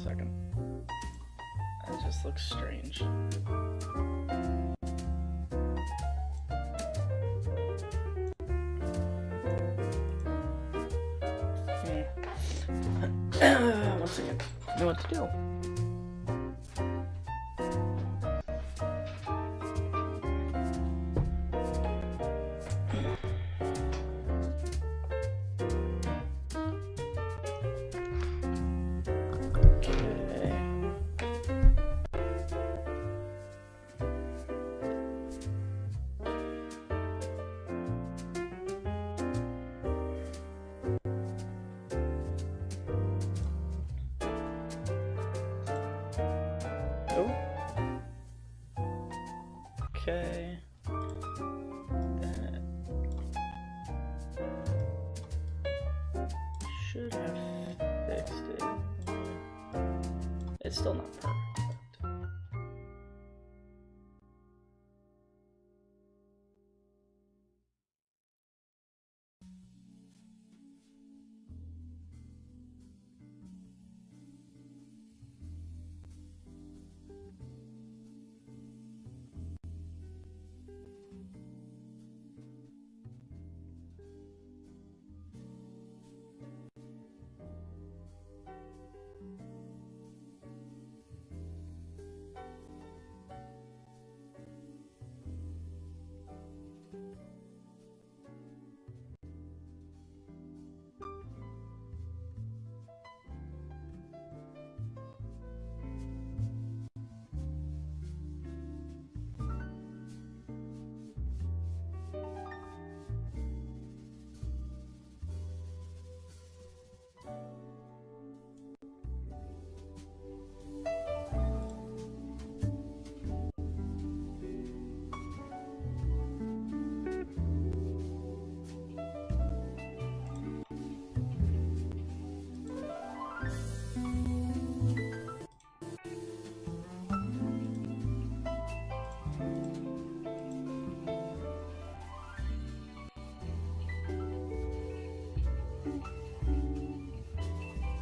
second. That just looks strange. Once again, I know what to do. Okay. That should have fixed it. It's still not perfect.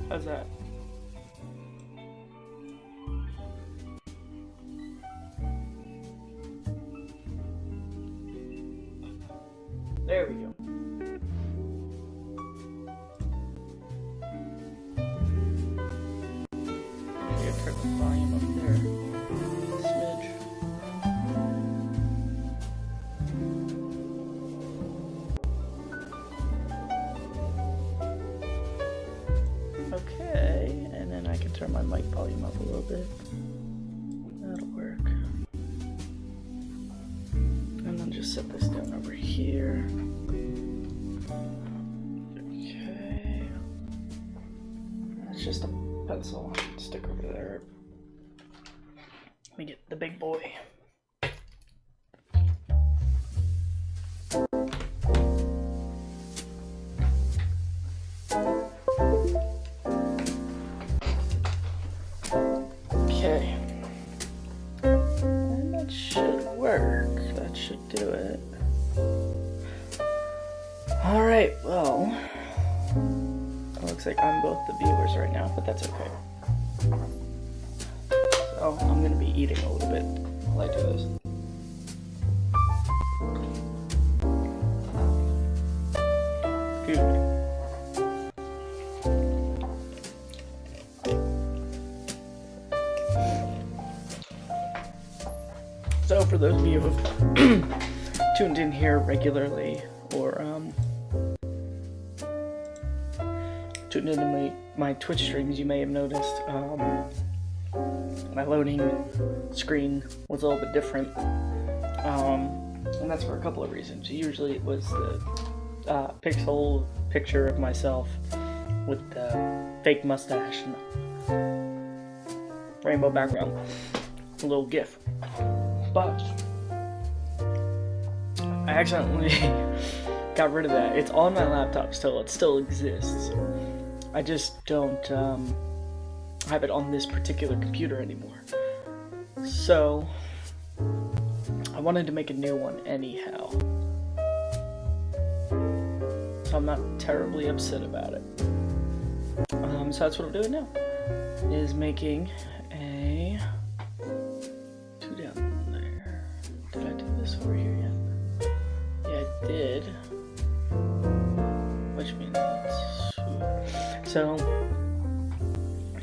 How's that? There we go. I gotta turn the volume up there a smidge. Okay, and then I can turn my mic volume up a little bit. That'll work. And then just set this down over here. Okay. That's just a pencil I can stick over there. Let me get the big boy. Okay, and that should work. That should do it. Alright, well, it looks like I'm both the viewers right now, but that's okay. So, I'm gonna be eating a little bit while I do this. Excuse me. So for those of you who've tuned in here regularly, or tuned into my Twitch streams, you may have noticed my loading screen was a little bit different, and that's for a couple of reasons. Usually it was the pixel picture of myself with the fake mustache and rainbow background, a little GIF. But I accidentally got rid of that. It's on my laptop still. It still exists. I just don't have it on this particular computer anymore. So I wanted to make a new one anyhow. So I'm not terribly upset about it. So that's what I'm doing now. is making a 2 down there. Did I do this over here yet? Yeah, I did. Which means so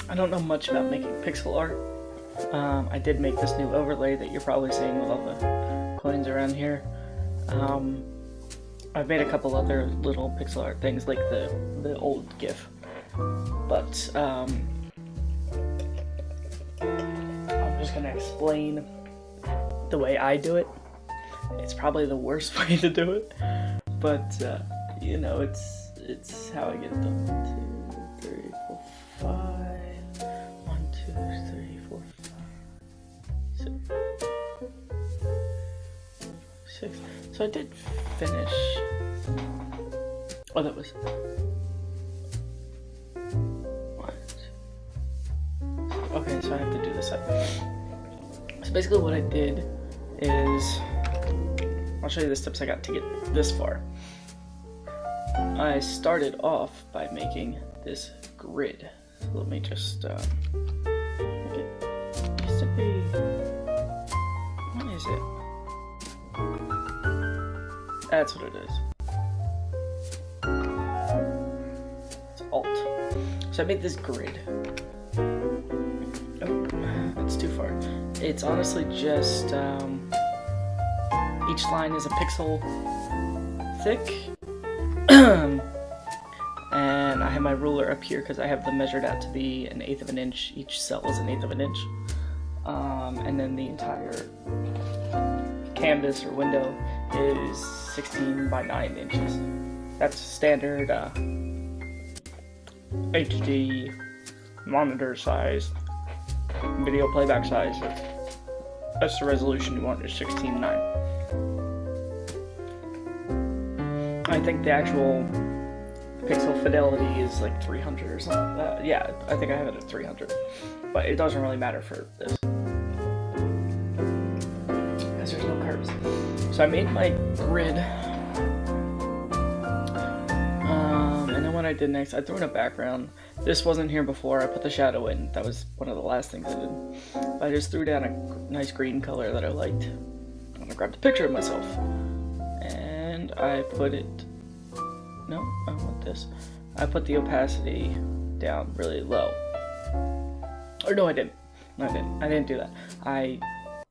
I don't know much about making pixel art. I did make this new overlay that you're probably seeing with all the coins around here. I've made a couple other little pixel art things like the old GIF, but I'm just gonna explain the way I do it. It's probably the worst way to do it, but you know, it's how I get them. 2, 3, 4, 5. 1, 2, 3, 4, 5, 6. 6. So I did finish. Oh, that was. What? Okay, so I have to do this side. So basically, what I did is, I'll show you the steps I got to get this far. I started off by making this grid. So let me just it used to be. What is it? That's what it is. It's Alt. So I made this grid. Oh, it's too far. It's honestly just each line is a pixel thick. And I have my ruler up here because I have them measured out to be 1/8 of an inch. Each cell is 1/8 of an inch. And then the entire canvas or window is 16 by 9 inches. That's standard HD monitor size, video playback size. That's the resolution you want, is 16:9. I think the actual pixel fidelity is like 300 or something. Yeah, I think I have it at 300, but it doesn't really matter for this because there's no curves. So I made my grid, and then what I did next, I threw in a background. This wasn't here before. I put the shadow in. That was one of the last things I did. I just threw down a nice green color that I liked, and I grabbed a picture of myself, and I put it. No, I want this. I put the opacity down really low. Or no, I didn't. No, I didn't do that. I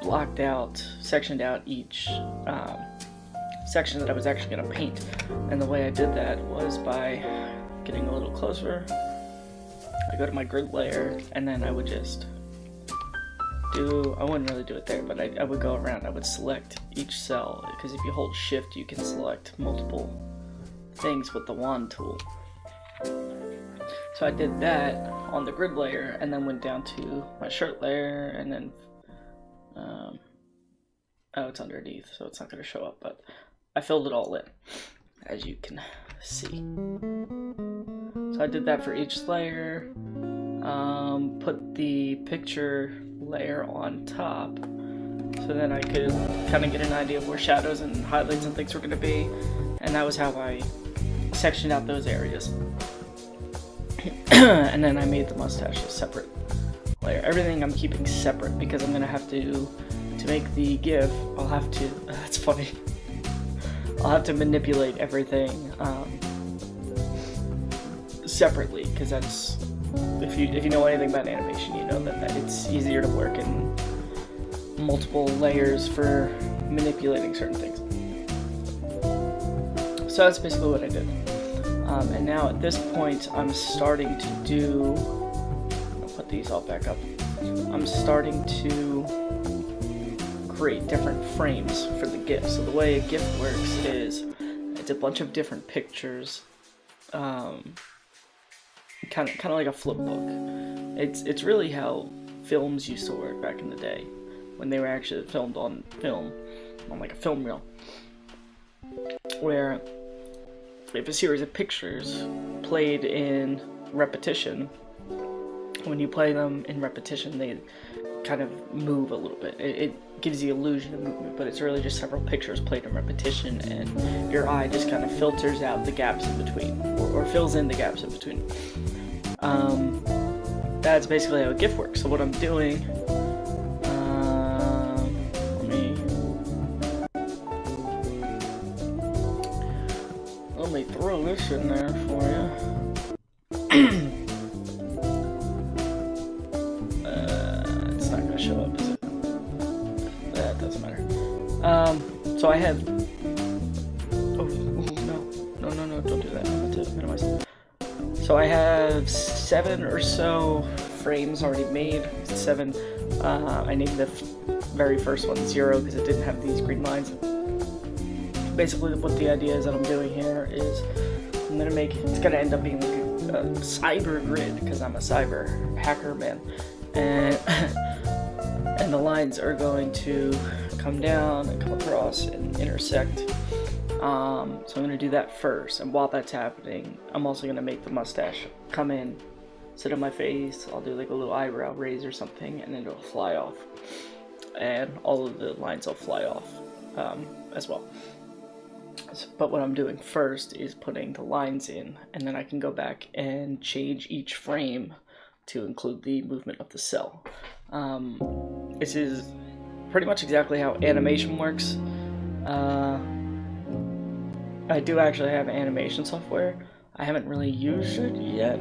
blocked out, sectioned out each section that I was actually going to paint. And the way I did that was by getting a little closer. I go to my grid layer, and then I would just do, I wouldn't really do it there, but I would go around. I would select each cell, because if you hold shift, you can select multiple things with the wand tool. So I did that on the grid layer, and then went down to my shirt layer, and then oh, it's underneath, so it's not going to show up, but I filled it all in, as you can see. So I did that for each layer, put the picture layer on top, so then I could kind of get an idea of where shadows and highlights and things were going to be, and that was how I sectioned out those areas. And then I made the mustache a separate layer. Everything I'm keeping separate because I'm gonna have to make the GIF, I'll have to, that's funny, I'll have to manipulate everything separately, because that's, if you know anything about animation, you know that it's easier to work in multiple layers for manipulating certain things. So that's basically what I did. And now at this point, I'm starting to do, I'll put these all back up, I'm starting to create different frames for the GIF. So the way a GIF works is, it's a bunch of different pictures, kind of like a flip book. It's really how films used to work back in the day, when they were actually filmed on film, on like a film reel, where if a series of pictures played in repetition, when you play them in repetition, they kind of move a little bit. It gives the illusion of movement, but it's really just several pictures played in repetition, and your eye just kind of filters out the gaps in between, or fills in the gaps in between. that's basically how a GIF works. So what I'm doing, let me throw this in there for you. It's not gonna show up, is it? That doesn't matter. So I have. Oh no! Don't do that. I have to minimize. So I have 7 or so frames already made. 7. I named the very first one 0 because it didn't have these green lines. Basically, what the idea is that I'm doing here is I'm gonna make. It's gonna end up being like a cyber grid because I'm a cyber hacker man, and and the lines are going to come down and come across and intersect. So I'm going to do that first, and while that's happening, I'm also going to make the mustache come in, sit on my face. I'll do like a little eyebrow raise or something, and then it'll fly off, and all of the lines will fly off as well. But what I'm doing first is putting the lines in, and then I can go back and change each frame to include the movement of the cell. This is pretty much exactly how animation works. I do actually have animation software. I haven't really used it yet.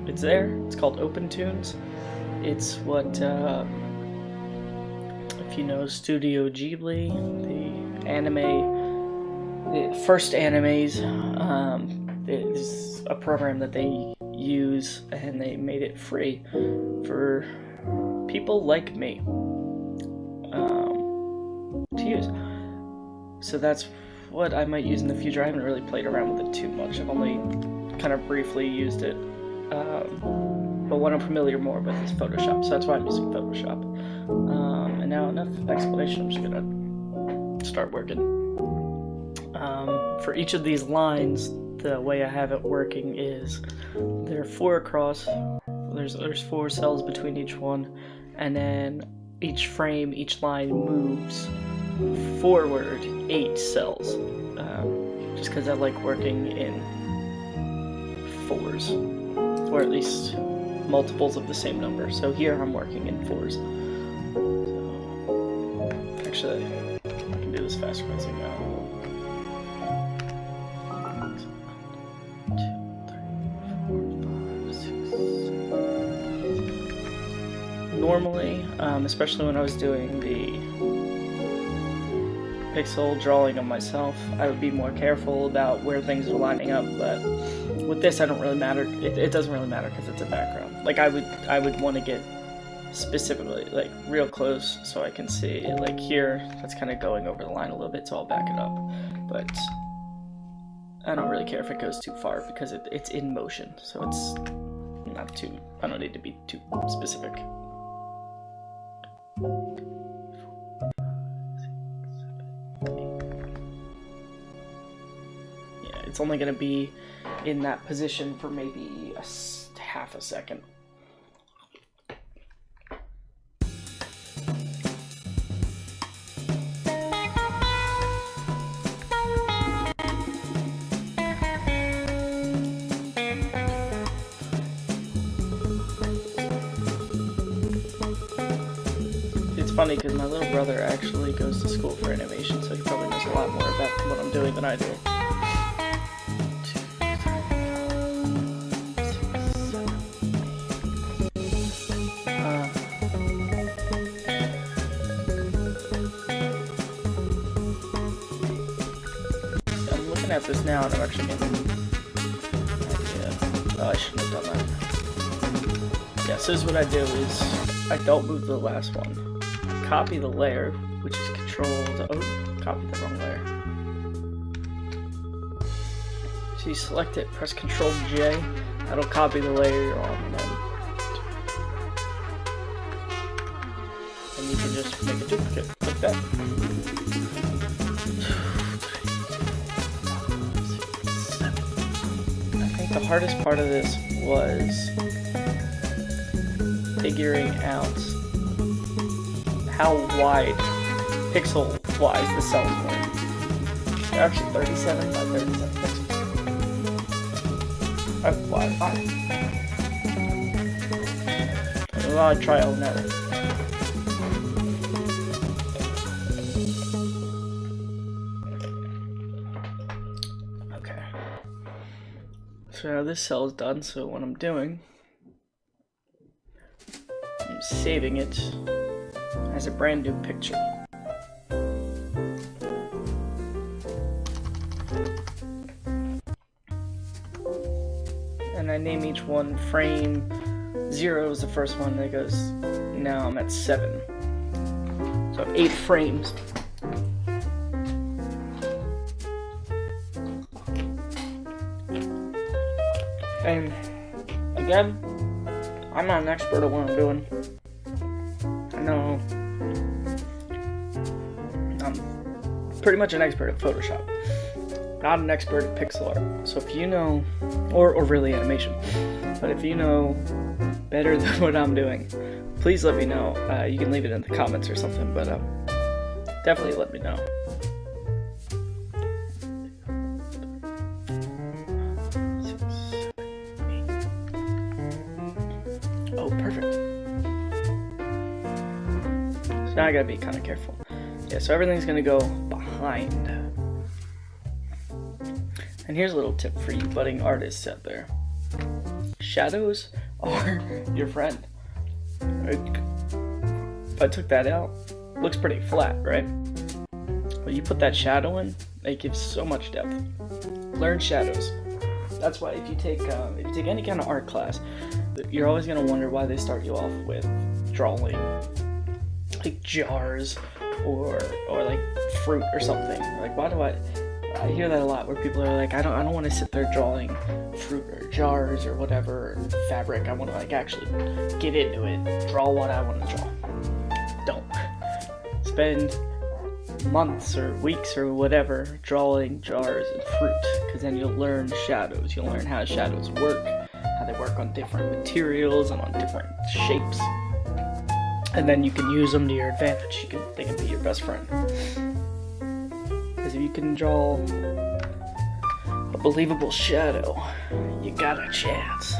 It's there. It's called OpenTunes. It's what, if you know Studio Ghibli, the first animes, is a program that they use, and they made it free for people like me to use. So that's what I might use in the future. I haven't really played around with it too much. I've only kind of briefly used it. But what I'm familiar more with is Photoshop, so that's why I'm using Photoshop. And now enough explanation, I'm just gonna start working. For each of these lines, the way I have it working is there are 4 across. There's 4 cells between each one, and then each frame, each line moves forward 8 cells. Just because I like working in 4s, or at least multiples of the same number. So here I'm working in 4s. So, actually, I can do this faster by zooming out. 1, 2, 3, 4, 5, 6, 7. Normally, especially when I was doing the pixel drawing of myself, I would be more careful about where things are lining up, but with this I don't really matter. It doesn't really matter because it's a background. Like I would want to get specifically like real close so I can see, like here that's kind of going over the line a little bit, so I'll back it up. But I don't really care if it goes too far because it's in motion, so it's not too, I don't need to be too specific. It's only going to be in that position for maybe half a second. It's funny because my little brother actually goes to school for animation, so he probably knows a lot more about what I'm doing than I do. At this now, and I'm actually getting an idea. Oh, I shouldn't have done that. Yeah, so this is what I do is I don't move the last one. Copy the layer, which is controlled. Oh, copy the wrong layer. So you select it, press Control J. That'll copy the layer you're on, and you can just make a duplicate like that. The hardest part of this was figuring out how wide, pixel-wise, the cells were. They're actually 37 by 37 pixels. A lot of trial and error. Okay. So now this cell is done, so what I'm doing, I'm saving it as a brand new picture. And I name each one frame 0 is the first one that goes, now I'm at 7. So I have 8 frames. And again, I'm not an expert at what I'm doing. I know I'm pretty much an expert at Photoshop. Not an expert at pixel art. So if you know, or really animation, but if you know better than what I'm doing, please let me know. You can leave it in the comments or something, but definitely let me know. Oh, perfect. So now I gotta be kind of careful. Yeah, so everything's gonna go behind. And here's a little tip for you budding artists out there. Shadows are your friend. If I took that out, it looks pretty flat, right? But you put that shadow in, it gives so much depth. Learn shadows. That's why if you take any kind of art class, you're always gonna wonder why they start you off with drawing like jars or like fruit or something. Like, why do I hear that a lot where people are like, I don't want to sit there drawing fruit or jars or whatever, or fabric. I want to like actually get into it, draw what I want to draw. Don't spend months or weeks or whatever drawing jars and fruit, because then you'll learn shadows. You'll learn how shadows work, how they work on different materials and on different shapes, and then you can use them to your advantage. They can be your best friend. If you can draw a believable shadow, you got a chance.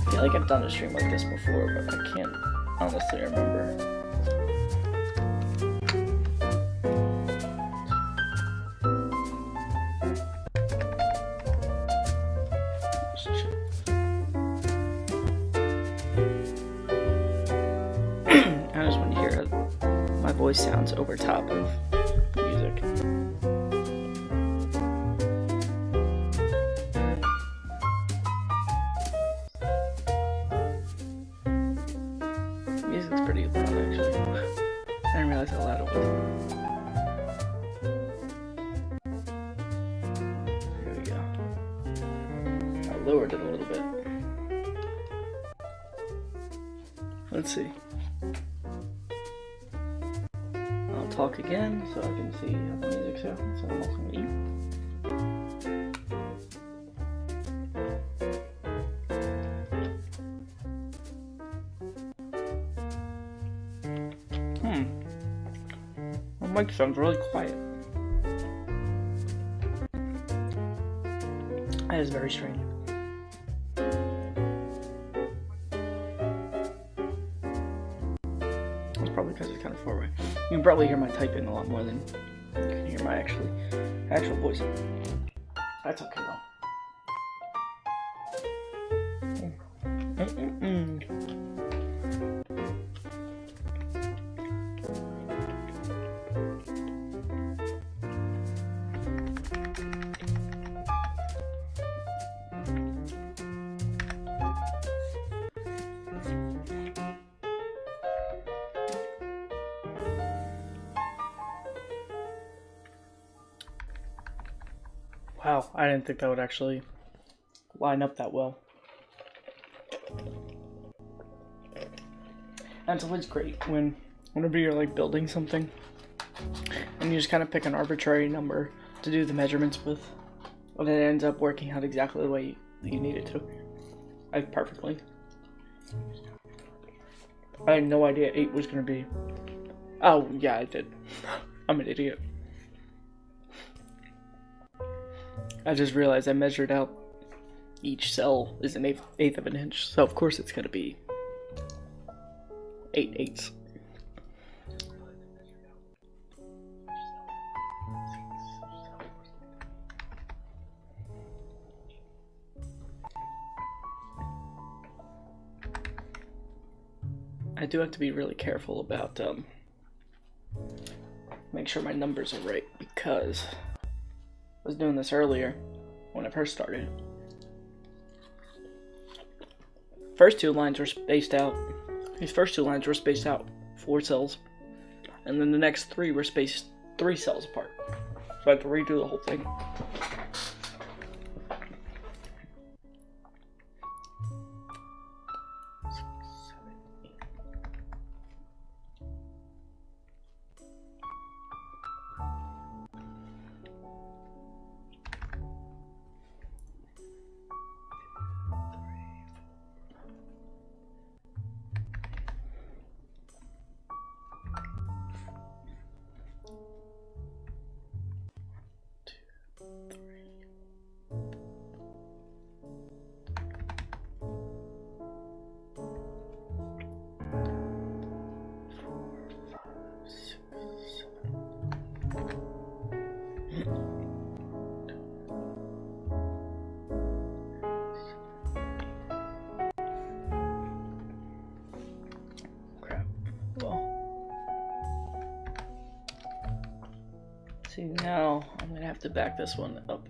I feel like I've done a stream like this before, but I can't honestly remember. Voice sounds over top of music. Music's pretty loud, actually. I didn't realize how loud it was. There we go. I lowered it a little bit. Let's see. Talk again so I can see how the music sounds. So I'm also going to eat. My mic sounds really quiet. That is very strange. That's probably because it's kind of far away. You can probably hear my typing a lot more than you can hear my actual voice. That's okay though. Wow, I didn't think that would actually line up that well. And it's always great whenever you're like building something and you just kind of pick an arbitrary number to do the measurements with, and it ends up working out exactly the way you need it to. Perfectly. I had no idea 8 was gonna be. Oh yeah, I did. I'm an idiot. I just realized I measured out each cell is an eighth of an inch, so of course it's going to be 8/8. I do have to be really careful about make sure my numbers are right, because I was doing this earlier when I first started. First two lines were spaced out. These first two lines were spaced out 4 cells, and then the next 3 were spaced 3 cells apart. So I had to redo the whole thing. See, now I'm gonna have to back this one up.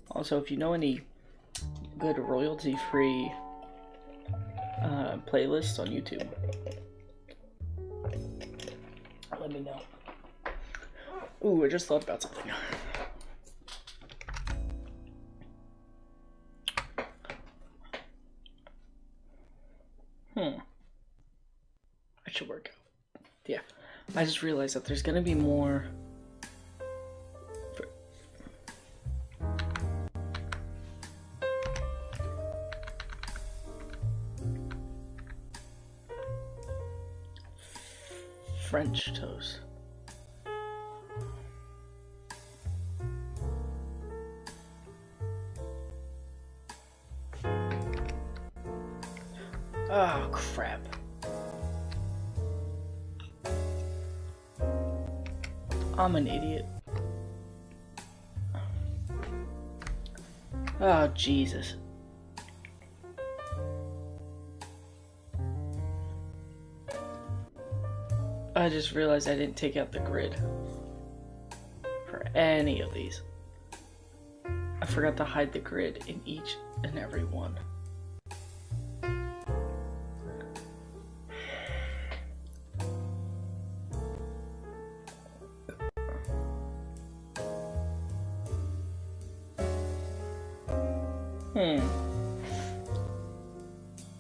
Also, if you know any good royalty-free playlists on YouTube, let me know. Ooh, I just thought about something. That should work out. Yeah, I just realized that there's gonna be more. French toast. Oh, crap. I'm an idiot. Oh, Jesus. I just realized I didn't take out the grid for any of these. I forgot to hide the grid in each and every one.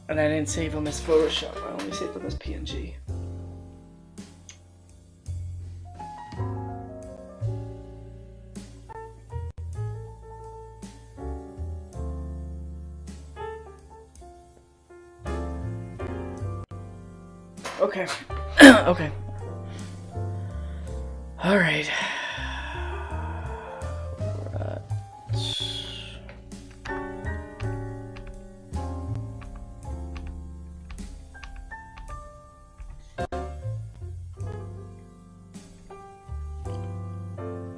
And I didn't save them as Photoshop, I only saved them as PNG. Okay. Okay. Alright.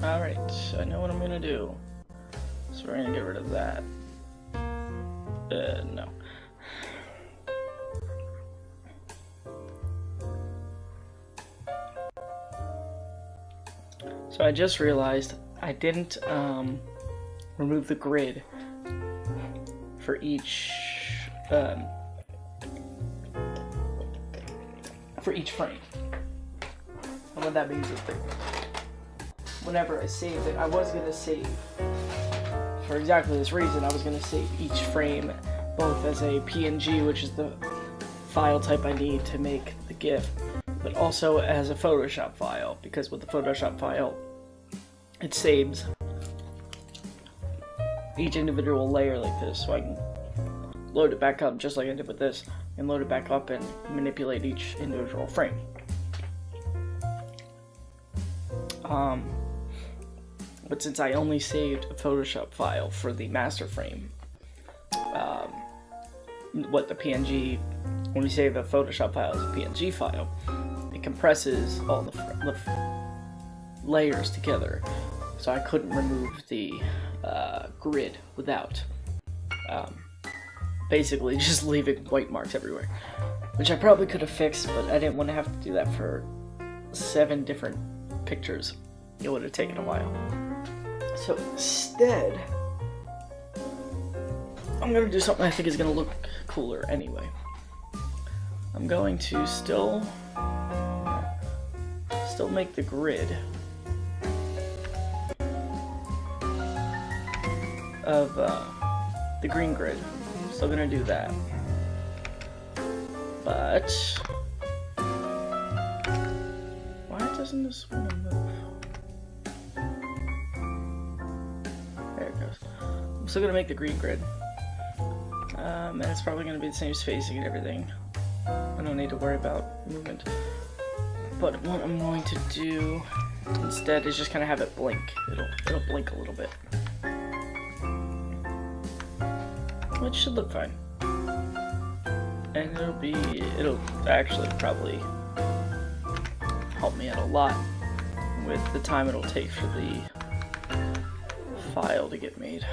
Alright, I know what I'm gonna do. So we're gonna get rid of that. No. So I just realized I didn't remove the grid for each frame. And what that means is that whenever I saved it, I was gonna save, for exactly this reason, I was gonna save each frame both as a PNG, which is the file type I need to make the GIF, but also as a Photoshop file, because with the Photoshop file, it saves each individual layer like this, so I can load it back up just like I did with this, and load it back up and manipulate each individual frame. But since I only saved a Photoshop file for the master frame, the PNG, when we save a Photoshop file as a PNG file, it compresses all the layers together, so I couldn't remove the grid without basically just leaving white marks everywhere, which I probably could have fixed, but I didn't want to have to do that for 7 different pictures. It would have taken a while. So instead, I'm going to do something I think is going to look cooler anyway. I'm going to still make the grid of the green grid. I'm still going to do that. But why doesn't this want to move? There it goes. I'm still going to make the green grid. And it's probably going to be the same spacing and everything. I don't need to worry about movement. But what I'm going to do instead is just kind of have it blink. It'll blink a little bit, which should look fine. And it'll actually probably help me out a lot with the time it'll take for the file to get made.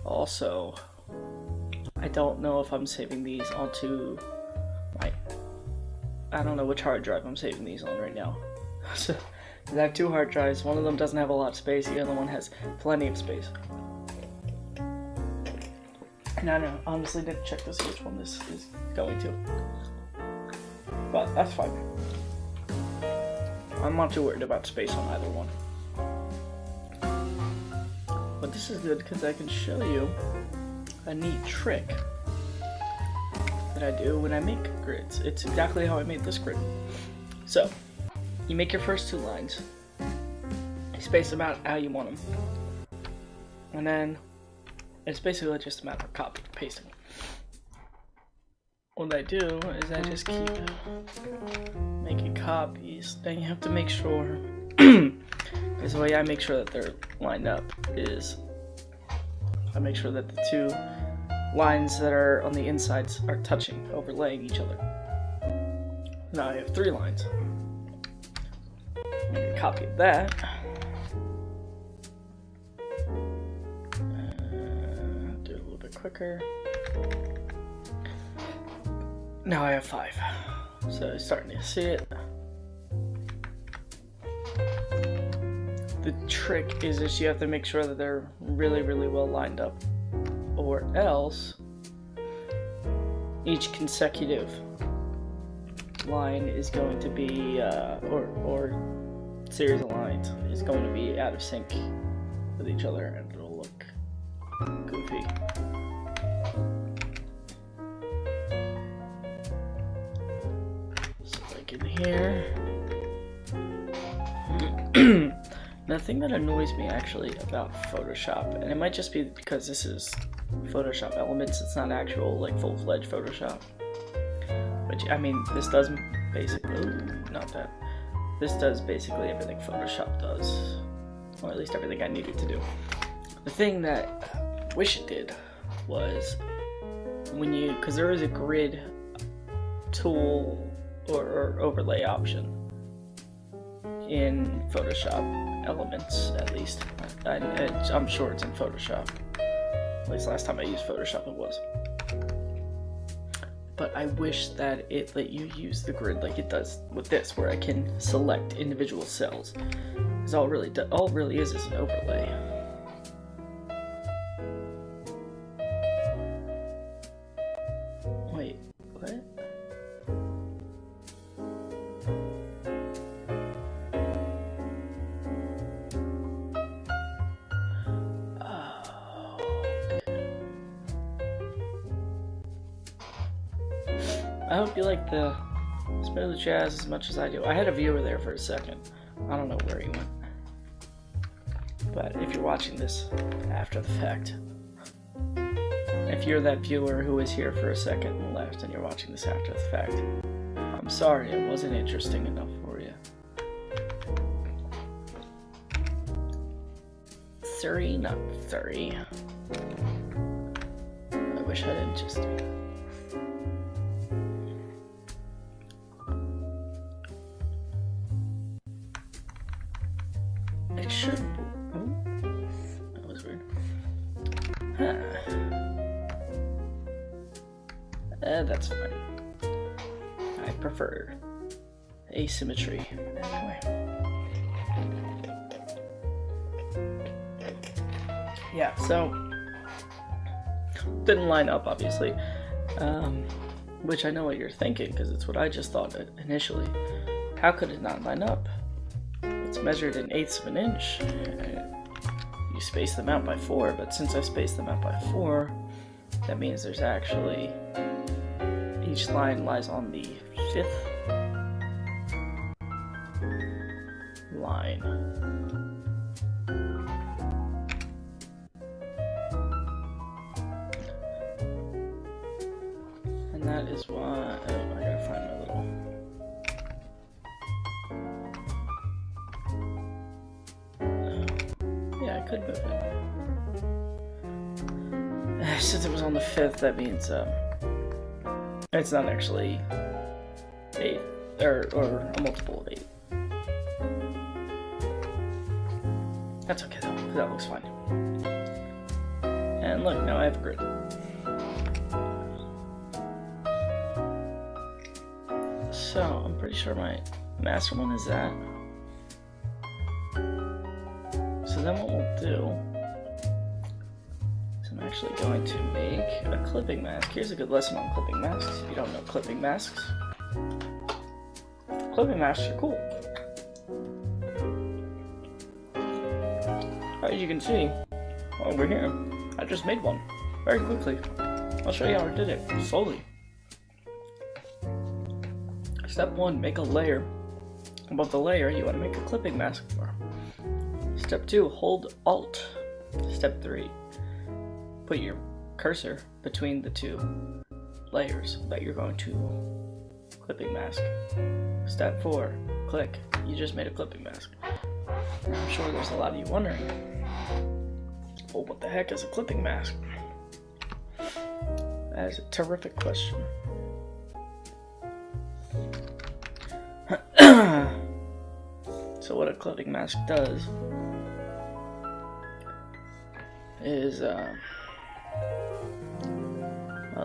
Also, I don't know if I'm saving these onto I don't know which hard drive I'm saving these on right now. So I have 2 hard drives. One of them doesn't have a lot of space, the other one has plenty of space. And I honestly didn't check to see which one this is going to. But that's fine. I'm not too worried about space on either one. But this is good because I can show you a neat trick that I do when I make grids. It's exactly how I made this grid. So, you make your first 2 lines. You space them out how you want them. And then, it's basically just a matter of copy and pasting. What I do is I just keep making copies. Then you have to make sure, because the way I make sure that they're lined up is I make sure that the 2 lines that are on the insides are touching, overlaying each other. Now I have 3 lines. Make a copy of that. Do it a little bit quicker. Now I have 5. So I'm starting to see it. The trick is just you have to make sure that they're really, really well lined up, or else each consecutive line is going to be, or series of lines is going to be out of sync with each other, and it'll look goofy. So like in here. The thing that annoys me actually about Photoshop, and it might just be because this is Photoshop Elements, it's not actual like full-fledged Photoshop, which I mean this does basically, this does basically everything Photoshop does, or at least everything I needed to do. The thing that I wish it did was when because there is a grid tool or overlay option in Photoshop Elements, at least. I'm sure it's in Photoshop. At least last time I used Photoshop it was. But I wish that it let you use the grid like it does with this, where I can select individual cells. Because all it really is an overlay. Wait, what? I hope you like the smooth jazz as much as I do. I had a viewer there for a second. I don't know where he went. But if you're watching this after the fact, If you're that viewer who is here for a second and left and you're watching this after the fact, I'm sorry it wasn't interesting enough for you. Sorry, not sorry. I wish I didn't just do that. It should. Oh, that was weird. Huh. That's fine. I prefer asymmetry anyway. Yeah, so didn't line up obviously, which I know what you're thinking because it's what I just thought initially. How could it not line up? It's measured in 1/8 of an inch. You space them out by 4, but since I spaced them out by 4, that means there's actually each line lies on the 5th line. And that is why I gotta find my little yeah, I could move it. Since it was on the 5th, that means it's not actually 8 or a multiple of 8. That's okay though, because that looks fine. And look, now I have a grid. So I'm pretty sure my master one is that. So then what we'll do is I'm actually going to make a clipping mask. Here's a good lesson on clipping masks. If you don't know clipping masks, clipping masks are cool. As you can see over here, I just made one very quickly. I'll show you how I did it slowly. Step 1, make a layer. Above the layer, you want to make a clipping mask for. Step 2, hold Alt. Step 3, put your cursor between the 2 layers that you're going to clipping mask. Step 4, click. You just made a clipping mask. I'm sure there's a lot of you wondering, well, what the heck is a clipping mask? That is a terrific question. So what a clipping mask does is, well,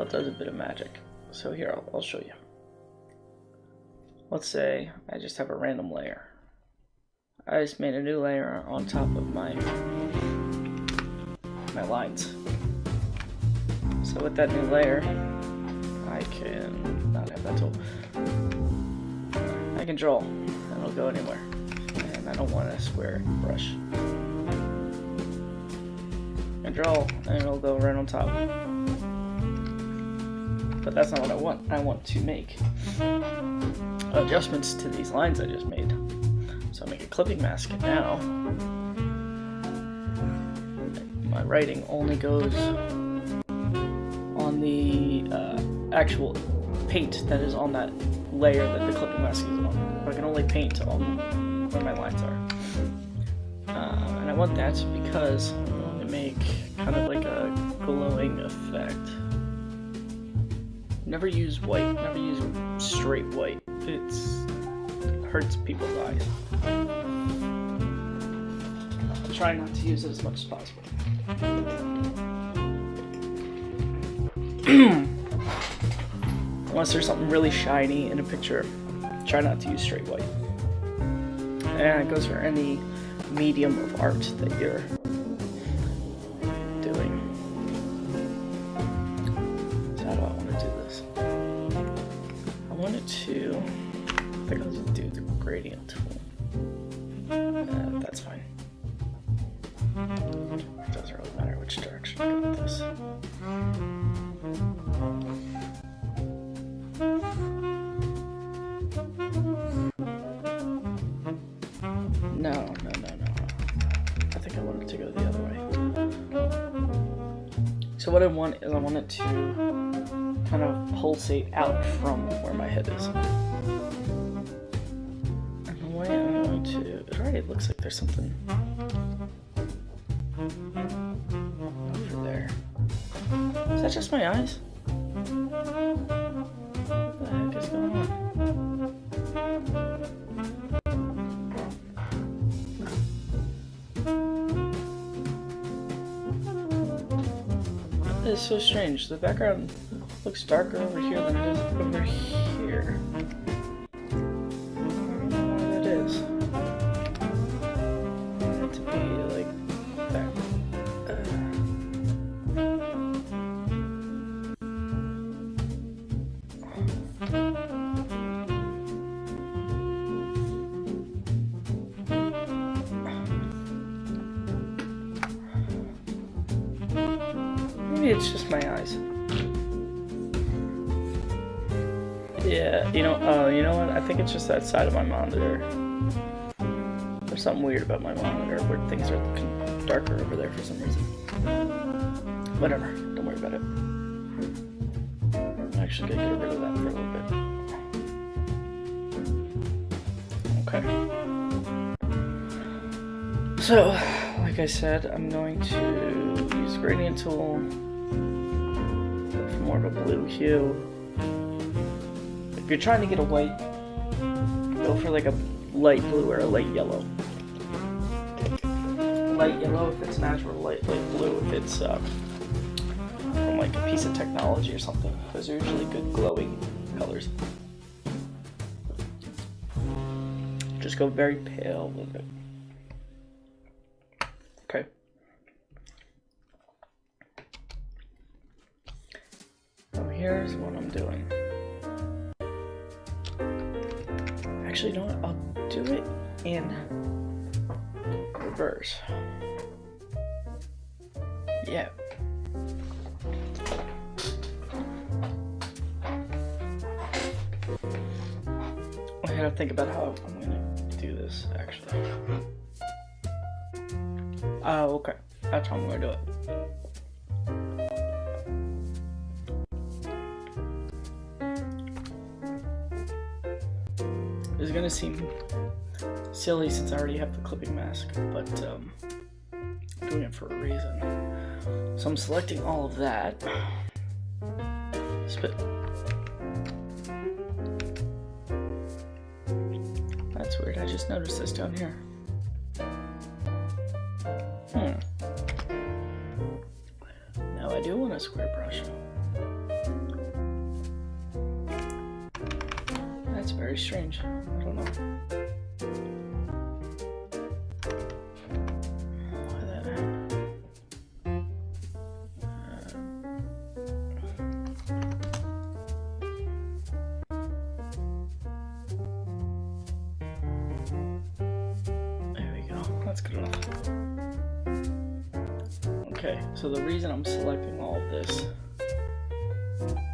it does a bit of magic. So here, I'll show you. Let's say I just have a random layer. I just made a new layer on top of my lines. So with that new layer, I can not have that tool. I can draw, and it'll go anywhere. And I don't want a square brush. I draw, and it'll go right on top. But that's not what I want. I want to make adjustments to these lines I just made. So I'll make a clipping mask, and now my writing only goes on the actual paint that is on that layer that the clipping mask is on. I can only paint on where my lines are. And I want that because I want to make kind of like a glowing effect. Never use white, never use straight white. It hurts people's eyes. Try not to use it as much as possible. Unless there's something really shiny in a picture, try not to use straight white. And it goes for any medium of art that you're doing. So how do I want to do this? I wanted to, I think I'll just do the gradient tool. That's fine. It doesn't really matter which direction I go with this. No. I think I wanted to go the other way. So what I want is I want it to kind of pulsate out from where my head is. And the way I'm going to, it already looks like there's something over there. Is that just my eyes? What the heck is going on? That is so strange. The background looks darker over here than it is over here. I don't know why that is. I want it to be like that. Maybe it's just my eyes. Yeah, you know what? I think it's just that side of my monitor. There's something weird about my monitor where things are looking darker over there for some reason. Whatever, don't worry about it. I'm actually gonna get rid of that for a little bit. Okay. So, like I said, I'm going to use the gradient tool, go for more of a blue hue. If you're trying to get a white, go for like a light blue or a light yellow. Light yellow if it's natural, light blue if it's from like a piece of technology or something. Those are usually good glowing colors. Just go very pale with it. Okay. So here's what I'm doing. Actually, you know what? I'll do it in reverse. Yeah. I gotta think about how I'm gonna do this, actually. Oh, okay. That's how I'm gonna do it. It's gonna seem silly since I already have the clipping mask, but I'm doing it for a reason. So I'm selecting all of that. Spit. That's weird, I just noticed this down here. Now I do want a square brush. That's very strange. I don't know. Why that happened? There we go. That's good enough. Okay, so the reason I'm selecting all of this,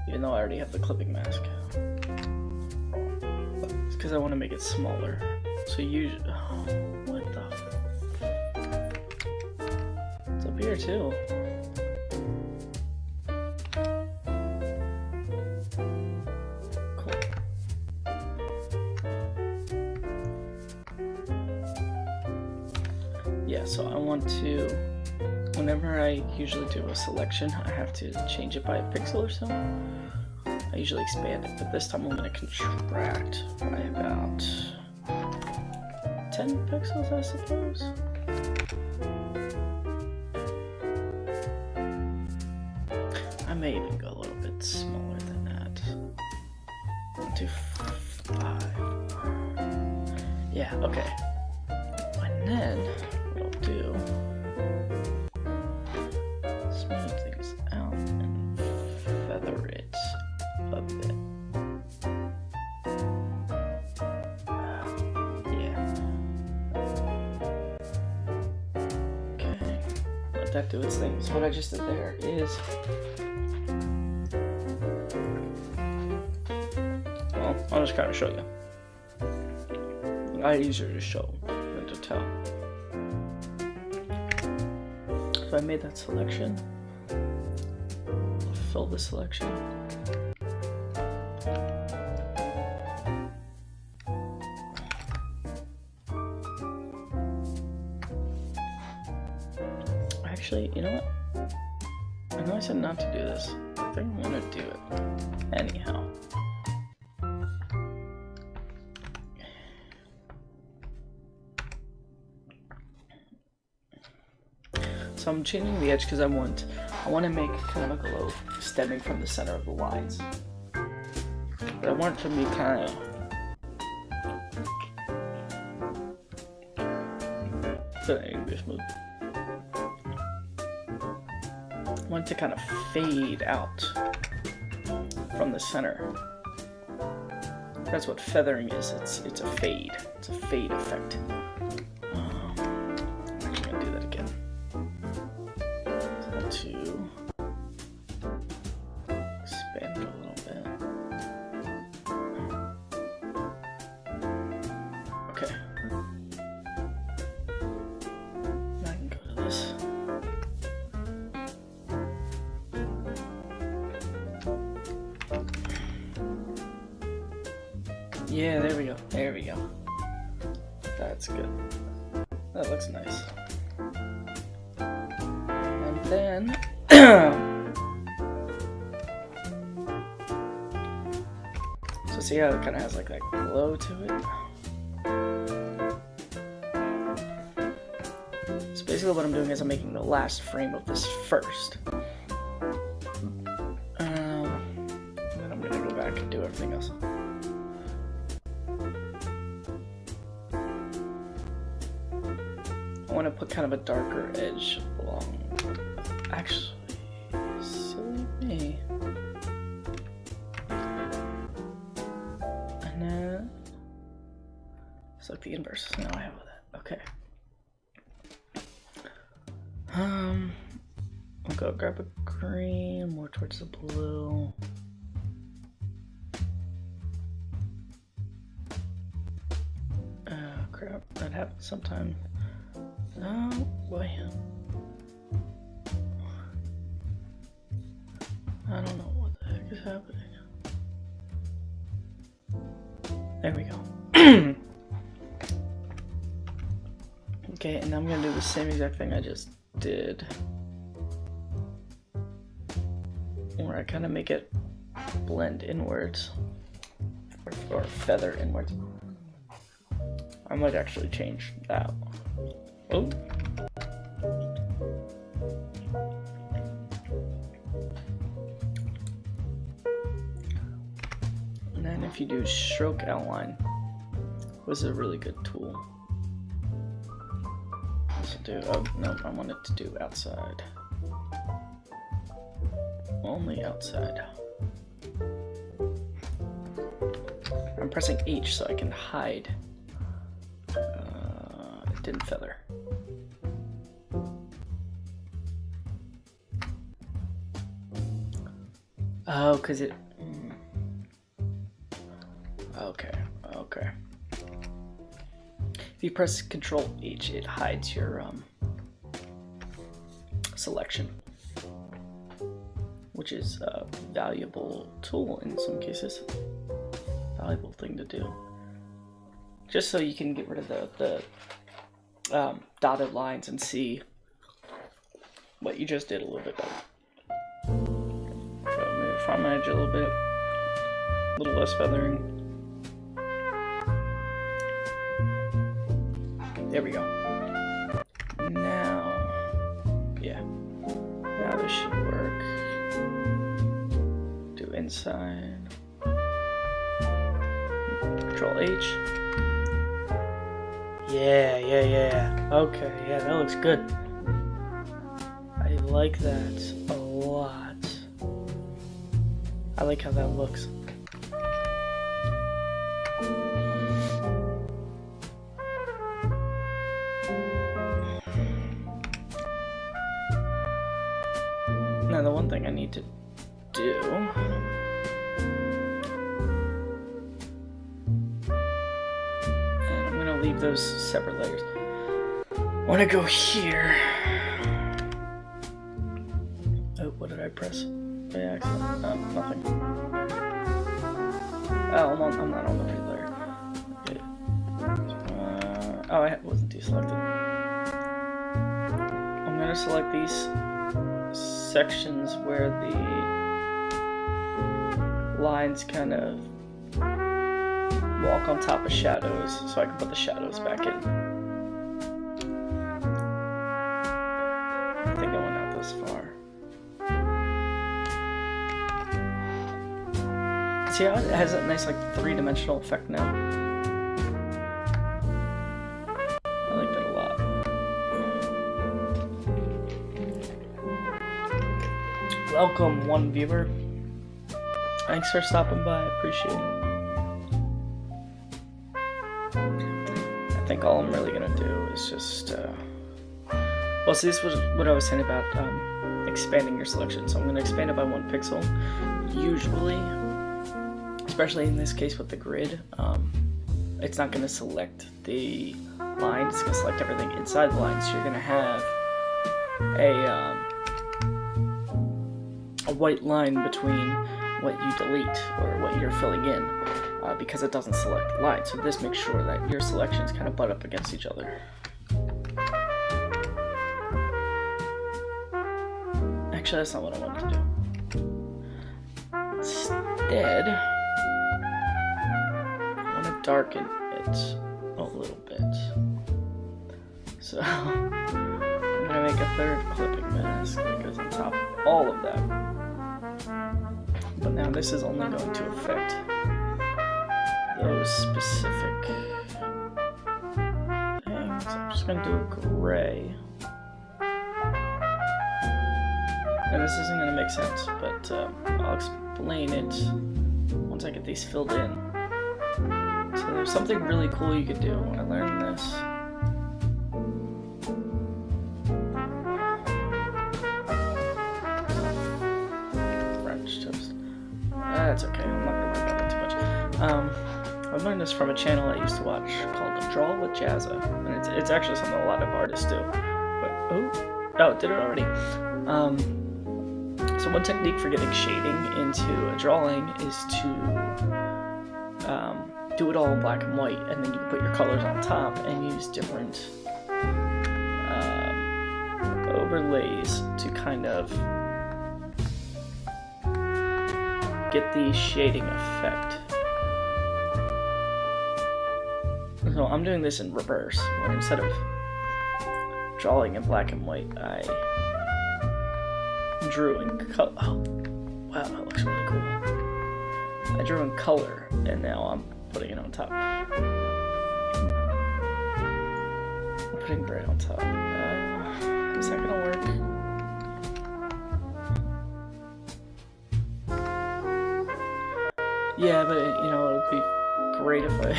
even though I already have the clipping mask, is because I want to make it smaller. So usually, what the? It's up here too. Cool. Yeah, so I want to. Whenever I usually do a selection, I have to change it by a pixel or so. I usually expand it, but this time I'm going to contract by about 10 pixels, I suppose. I may even go a little bit smaller than that. I'll do 5. Yeah, okay. And then, what I'll do, smooth things out and feather it a bit. Yeah. Okay. Let that do its thing. So what I just did there is, well, I'll just kind of show you. I easier to show than to tell. So I made that selection. fill the selection. Actually, you know what? I know I said not to do this. I think I'm gonna do it anyhow. So I'm changing the edge because I want to make kind of a glow stemming from the center of the lines. But I want it to be kind of smooth. I want it to kind of fade out from the center. That's what feathering is. It's a fade. It's a fade effect. I'm actually gonna do that again. To expand it a little bit. Okay. Now I can go to this. Yeah, there we go. There we go. That's good. That looks nice. And then so see how it kind of has like that glow to it? So basically what I'm doing is I'm making the last frame of this first. And then I'm gonna go back and do everything else. I want to put kind of a darker edge along. Actually, silly me. And then it's like the inverse. Now I have that. Okay. I'll go grab a green, more towards the blue. Crap, that happens sometime. Oh boy. I don't know what the heck is happening. There we go. Okay, and I'm gonna do the same exact thing I just did. Where I kind of make it blend inwards. Or feather inwards. I might actually change that. Oh. And then if you do stroke outline, was a really good tool. Let's do, oh no, I want it to do outside. Only outside. I'm pressing H so I can hide. It didn't feather. Oh, because it... Okay, okay. If you press Control H, it hides your selection, which is a valuable tool in some cases. Valuable thing to do. Just so you can get rid of the dotted lines and see what you just did a little bit better. So maybe from edge a little bit, a little less feathering. There we go. Now, yeah, now this should work. Do inside. Control H. Yeah. Okay, yeah, that looks good. I like that a lot. I like how that looks. Now the one thing I need to do leave those separate layers. I want to go here. Oh, what did I press? by accident. No, nothing. Oh, I'm not on the right layer. Okay. Oh, I wasn't deselected. I'm gonna select these sections where the lines kind of walk on top of shadows, so I can put the shadows back in. I think I went out this far. See how it has that nice like three-dimensional effect now? I like that a lot. Welcome, one viewer. Thanks for stopping by, I appreciate it. I think all I'm really gonna do is just, well, see, this was what I was saying about expanding your selection. So I'm gonna expand it by 1 pixel. Usually, especially in this case with the grid, it's not gonna select the line, it's gonna select everything inside the line. So you're gonna have a white line between what you delete or what you're filling in, because it doesn't select the line. So this makes sure that your selections kind of butt up against each other. Actually, that's not what I wanted to do. Instead, I want to darken it a little bit. So I'm gonna make a third clipping mask that goes on top of all of that. But now this is only going to affect those specific things. I'm just going to do a gray. And this isn't going to make sense, but I'll explain it once I get these filled in. So there's something really cool you could do. I learned this. That's okay, I'm not gonna worry about that too much. I learned this from a channel I used to watch called Draw with Jazza, and it's actually something a lot of artists do. But oh, it did it already. So one technique for getting shading into a drawing is to do it all in black and white, and then you can put your colors on top and use different overlays to kind of get the shading effect. So I'm doing this in reverse, where instead of drawing in black and white, I drew in color. Oh, wow, that looks really cool. I drew in color, and now I'm putting it on top. I'm putting gray on top. Is that gonna work? Yeah, but you know, it would be great if I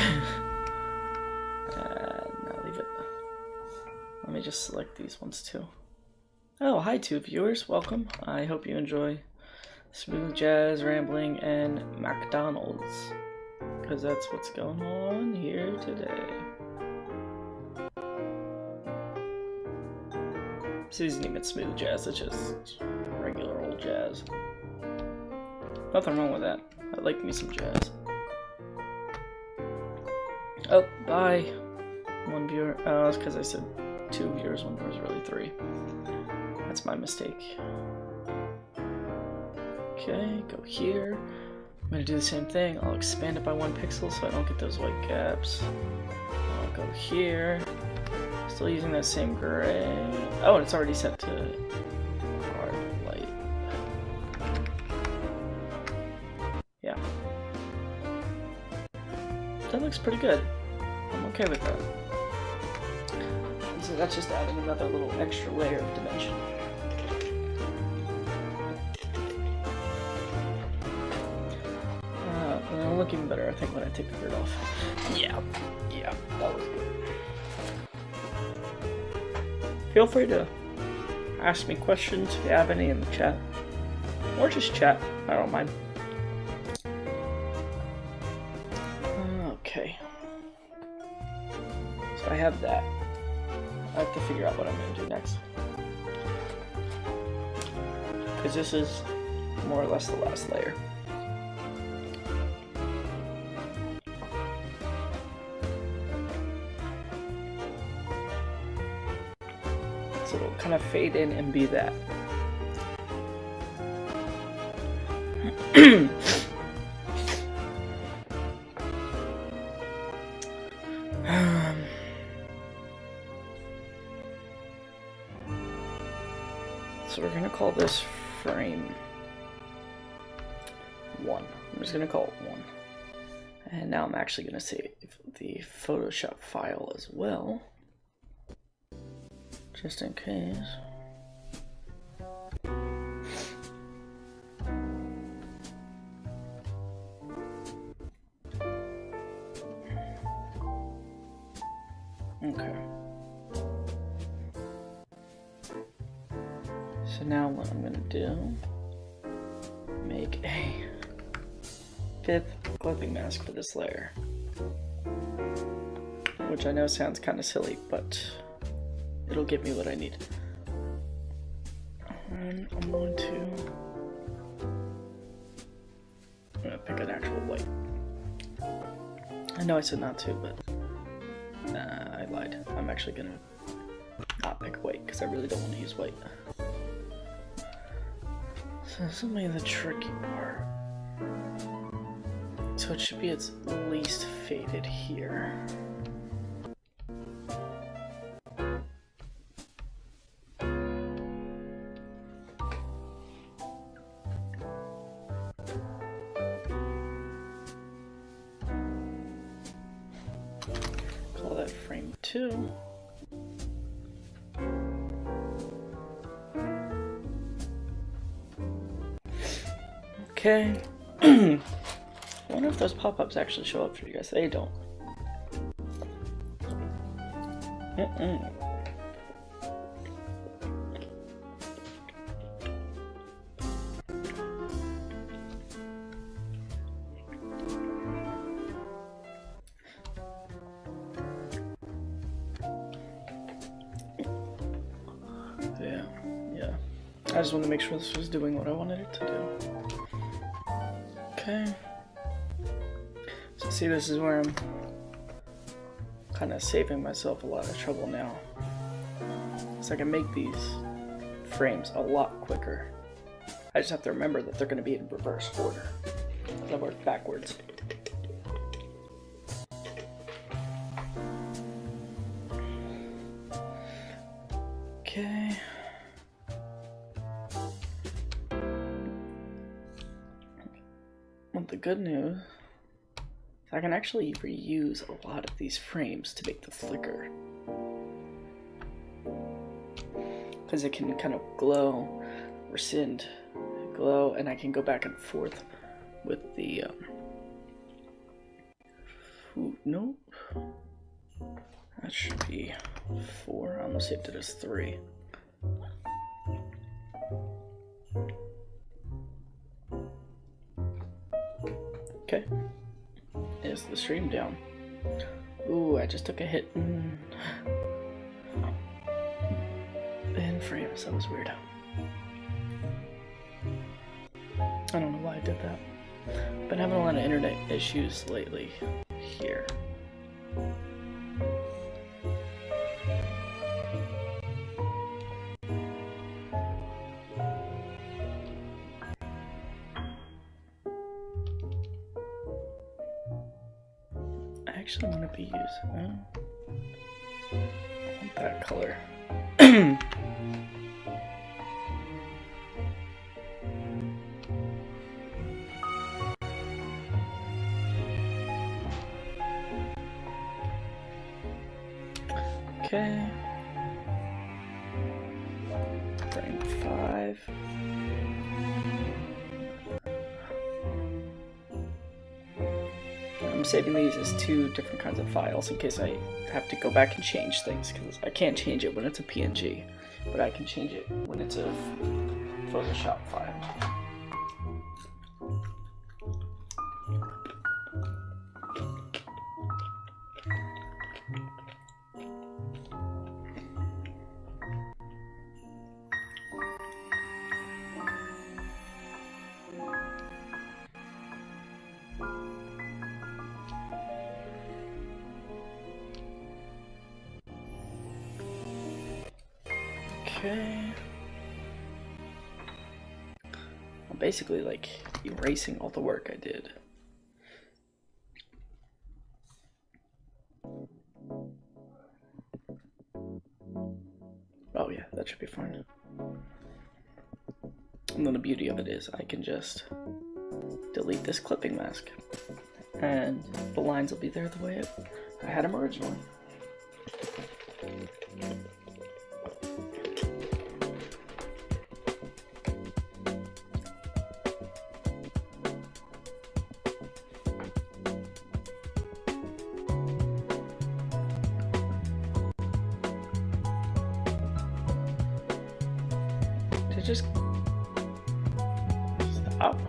no, leave it. Let me just select these ones too. Oh, hi 2 viewers, welcome. I hope you enjoy Smooth Jazz, Rambling, and McDonald's, because that's what's going on here today. This isn't even smooth jazz, it's just regular old jazz. Nothing wrong with that. I like me some jazz. Oh, bye. 1 viewer. Oh, it's because I said 2 viewers when there was really 3. That's my mistake. Okay, go here. I'm gonna do the same thing. I'll expand it by 1 pixel so I don't get those white gaps. I'll go here. Still using that same gray. Oh, and it's already set to hard light. Yeah. That looks pretty good. I'm okay with that. So that's just adding another little extra layer of dimension. It'll look even better, I think, when I take the grid off. Yeah, that was good. Feel free to ask me questions if you have any in the chat. Or just chat, I don't mind. Okay. So I have that. I have to figure out what I'm going to do next. Because this is more or less the last layer. So it'll kind of fade in and be that. So we're gonna call this frame 1. I'm just gonna call it 1. And now I'm actually gonna save the Photoshop file as well, just in case. Okay. So now what I'm gonna do, make a 5th clipping mask for this layer. Which I know sounds kind of silly, but it'll give me what I need. And I'm going to pick an actual white. I know I said not to, but I lied. I'm actually gonna not pick white because I really don't want to use white. So this will be the tricky part. So it should be its least faded here. Call that frame 2. Okay. I wonder if those pop-ups actually show up for you guys. They don't. Yeah. I just want to make sure this was doing what I wanted it to do. Okay. So see, this is where I'm kind of saving myself a lot of trouble now. So I can make these frames a lot quicker. I just have to remember that they're going to be in reverse order. I work backwards. Okay. Well, the good news is I can actually reuse a lot of these frames to make the flicker. Because it can kind of glow, rescind, glow, and I can go back and forth with the, nope. That should be 4. I almost saved it as 3. Okay. Is the stream down? Ooh, I just took a hit. In frames, that was weird. I don't know why I did that. Been having a lot of internet issues lately here. I actually want to be using that color. Okay. Frame 5. I'm saving these as 2 different kinds of files in case I have to go back and change things, because I can't change it when it's a PNG, but I can change it when it's a Photoshop file. Okay. I'm basically like erasing all the work I did. Oh yeah, that should be fine. And then the beauty of it is I can just delete this clipping mask and the lines will be there the way I had them originally. Just stop.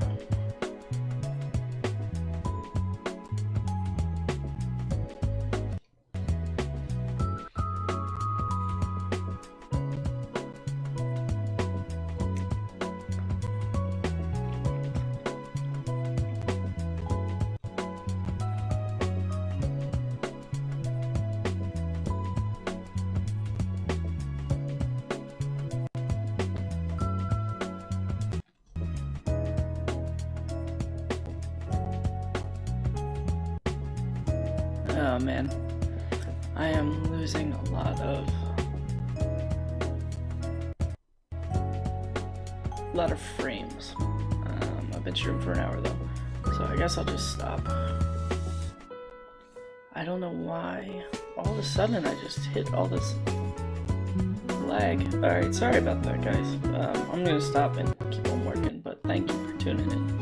Oh man, I am losing a lot of frames. I've been streaming for an hour though, so I guess I'll just stop. I don't know why all of a sudden I just hit all this lag. Alright, sorry about that guys. I'm gonna stop and keep on working, but thank you for tuning in.